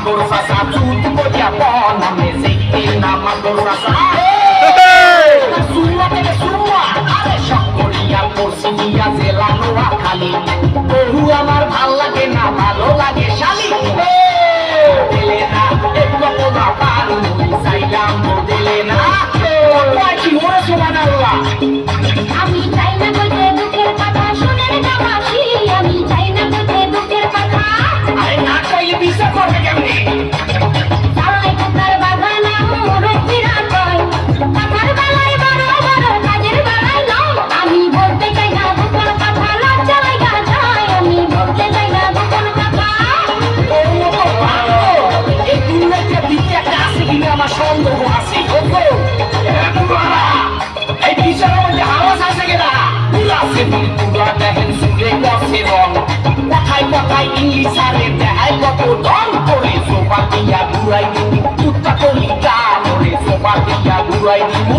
Namador sasa tudo podia bona mezeke namador sasa Sua tebe sua are shakoriya porsiya zelano akali Bohu amar bhal lage na bhalo lage shali dile na ekko poda paru sailam dile na koi ki hore subhanallah আমি চাই না বলতে দুঃখের কথা শুনে রে জামাসি আমি চাই না বলতে দুঃখের কথা আরে না কইলে বিশ্বাস করবে কেমনে চালাই কুকার বাগানা রূপ বিরাট কয় কথার বেলায় বড় বড় কাজের বেলায় নয় আমি বলতে চাই না দুঃখের কথা লজ্জা লাগা যায় আমি বলতে চাই না দুঃখের কথা ও ভালো এই দুনিয়াতে দিকে একটা আছে কিনা আমার সন্দেহ আছে ওগো এই বিচারের মধ্যে আওয়াজ আছে কিনা পুরা সে পুরা দেখেন সুরে কসে রং কথায় কথায় ইংলিশ আরে দেখায় কত রং করে সোফা দিয়া ঘুরাই দিবি টুকটা কলি গান করে সোফা দিয়া ঘুরাই দিবি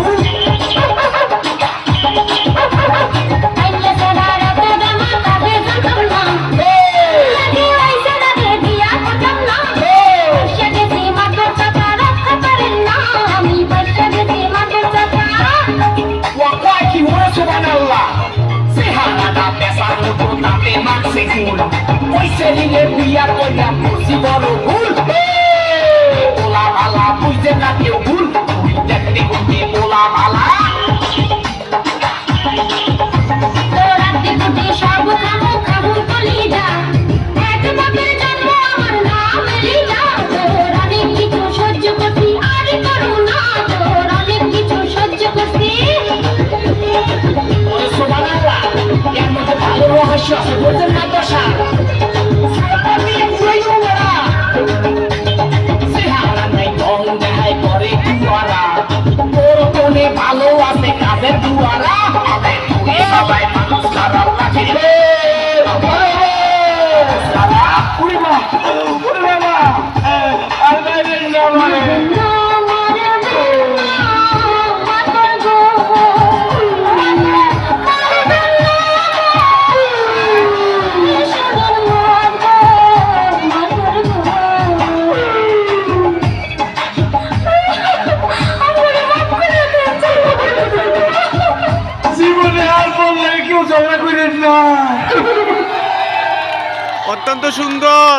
আইলে সারা রাত জামা কাবে জানতাম না লাগি আইছে না দিয়া করতাম না বসে গেছি মাতর চাচা রাখতে পারেন না আমি বসে গেছি মাতর চাচা Wakai ki hore subhanallah Seharada pesar mutu tate makse gul Oi serile biya koya kursi bolo gul Bola bala buize na keu gul Ui dekte gunte bola bala রাতে গুটি সব খামু খামু কলিজা এক বাপের জন্ম আমার নাম লিজা তোর অনেক কিছু সহ্য করছি আর করু না তোর অনেক কিছু সহ্য করছি Oi subhanallah Yang mothe bhalo rahasya ase bozen na dosha Sapa diye purai bora Sehara nai dong dehai kore duara Tor tone bhalo ase kader duara Ade tue sabai manus kharap lage জীবনে আর বললে কেউ ঝগড়া করেন না অত্যন্ত সুন্দর।